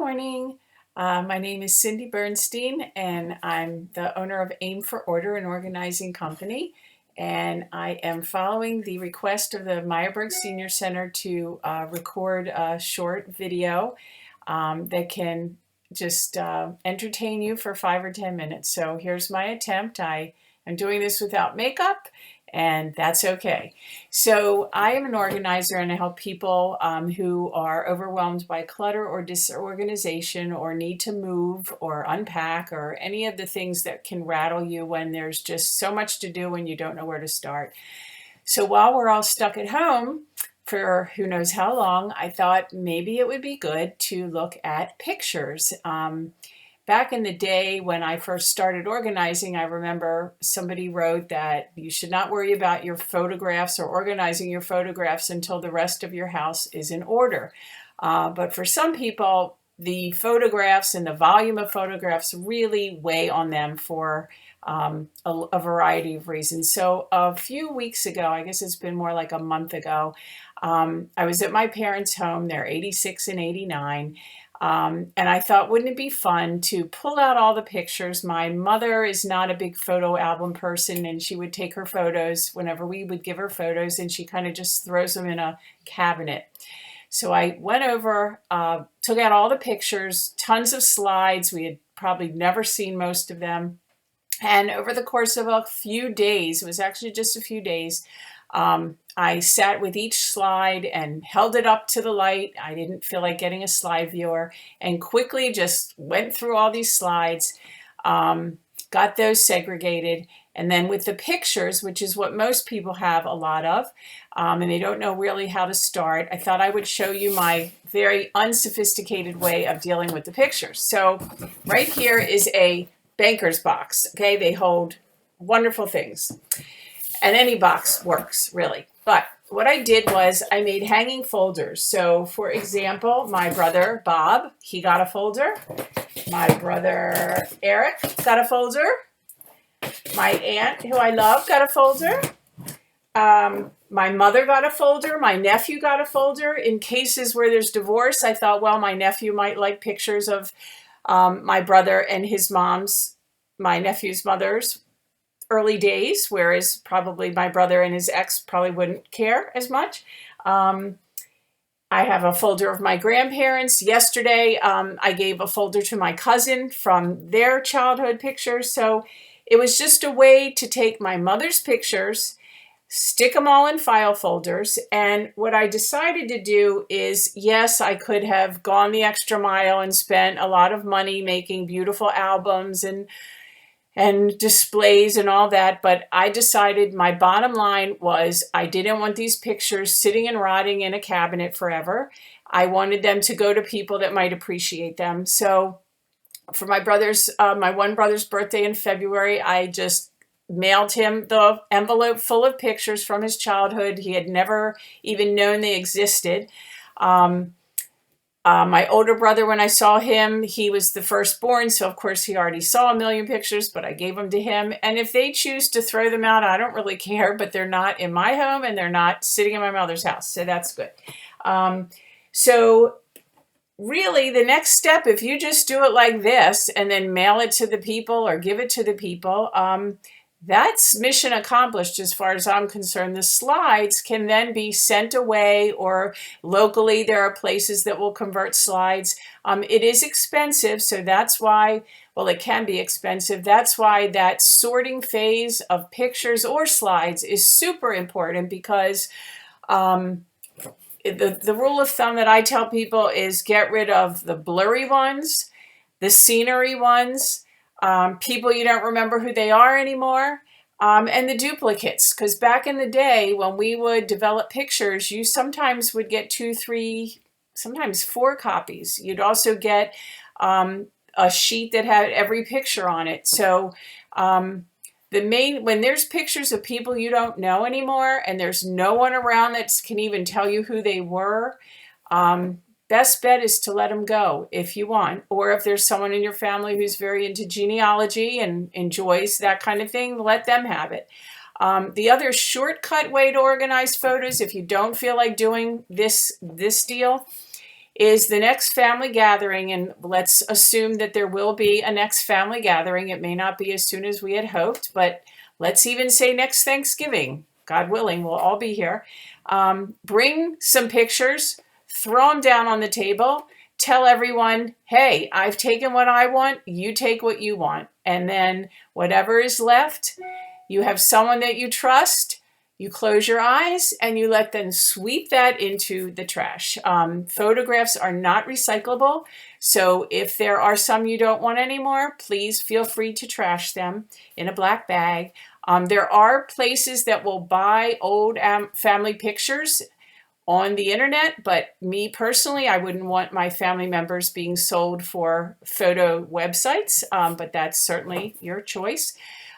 morning. My name is Cindy Bernstein, and I'm the owner of Aim for Order, an organizing company. And I am following the request of the Meyerberg Senior Center to record a short video that can just entertain you for 5 or 10 minutes. So here's my attempt. I am doing this without makeup, and that's okay. So I am an organizer, and I help people who are overwhelmed by clutter or disorganization or need to move or unpack or any of the things that can rattle you when there's just so much to do and you don't know where to start. So while we're all stuck at home for who knows how long, I thought maybe it would be good to look at pictures. Back in the day when I first started organizing, I remember somebody wrote that you should not worry about your photographs or organizing your photographs until the rest of your house is in order. But for some people, the photographs and the volume of photographs really weigh on them for a variety of reasons. So a few weeks ago, I guess it's been more like a month ago, I was at my parents' home. They're 86 and 89. And I thought, wouldn't it be fun to pull out all the pictures? My mother is not a big photo album person, and she would take her photos whenever we would give her photos, and she kind of just throws them in a cabinet. So I went over, took out all the pictures, tons of slides. We had probably never seen most of them. And over the course of a few days, it was actually just a few days, I sat with each slide and held it up to the light. I didn't feel like getting a slide viewer, and quickly just went through all these slides, got those segregated. And then with the pictures, which is what most people have a lot of, and they don't know really how to start, I thought I would show you my very unsophisticated way of dealing with the pictures. So right here is a banker's box. Okay, they hold wonderful things. And any box works, really. But what I did was I made hanging folders. So, for example, my brother, Bob, he got a folder. My brother, Eric, got a folder. My aunt, who I love, got a folder. My mother got a folder. My nephew got a folder. In cases where there's divorce, I thought, well, my nephew might like pictures of my brother and his mom's, my nephew's mother's early days, whereas probably my brother and his ex probably wouldn't care as much. I have a folder of my grandparents. Yesterday, I gave a folder to my cousin from their childhood pictures. So it was just a way to take my mother's pictures, stick them all in file folders. And what I decided to do is, yes, I could have gone the extra mile and spent a lot of money making beautiful albums and displays and all that, but I decided my bottom line was I didn't want these pictures sitting and rotting in a cabinet forever. I wanted them to go to people that might appreciate them. So for my one brother's birthday in February, I just mailed him the envelope full of pictures from his childhood. He had never even known they existed. My older brother, when I saw him, he was the firstborn, so of course he already saw a million pictures, but I gave them to him. And if they choose to throw them out, I don't really care, but they're not in my home and they're not sitting in my mother's house, so that's good. So really, the next step, if you just do it like this and then mail it to the people or give it to the people, that's mission accomplished as far as I'm concerned. The slides can then be sent away, or locally there are places that will convert slides. It is expensive, so that's why, well, it can be expensive. That's why that sorting phase of pictures or slides is super important, because the rule of thumb that I tell people is get rid of the blurry ones, the scenery ones, people you don't remember who they are anymore, and the duplicates. Because back in the day when we would develop pictures, you sometimes would get 2, 3, sometimes 4 copies. You'd also get a sheet that had every picture on it. So when there's pictures of people you don't know anymore and there's no one around that can even tell you who they were, best bet is to let them go if you want. Or if there's someone in your family who's very into genealogy and enjoys that kind of thing, let them have it. The other shortcut way to organize photos, if you don't feel like doing this deal, is the next family gathering, and let's assume that there will be a next family gathering. It may not be as soon as we had hoped, but let's even say next Thanksgiving. God willing, we'll all be here. Bring some pictures, throw them down on the table, tell everyone, hey, I've taken what I want, you take what you want. And then whatever is left, you have someone that you trust, you close your eyes and you let them sweep that into the trash. Photographs are not recyclable, so if there are some you don't want anymore, please feel free to trash them in a black bag. There are places that will buy old family pictures on the internet, but me personally, I wouldn't want my family members being sold for photo websites, but that's certainly your choice.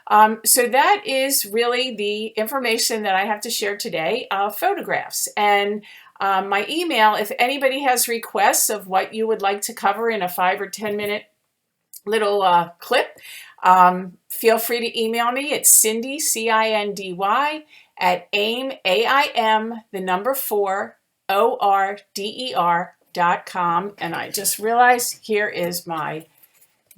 So that is really the information that I have to share today, photographs. And my email, if anybody has requests of what you would like to cover in a 5 or 10 minute little clip, feel free to email me at Cindy, CINDY, at AIM, AIM, the number 4, ORDER.com. And I just realized here is my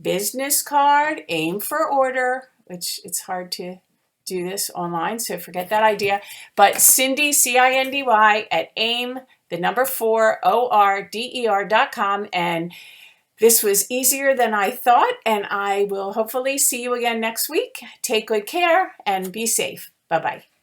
business card, AIM for Order, which it's hard to do this online, so forget that idea. But Cindy, CINDY, at AIM, the number 4, ORDER.com. And this was easier than I thought, and I will hopefully see you again next week. Take good care and be safe. Bye-bye.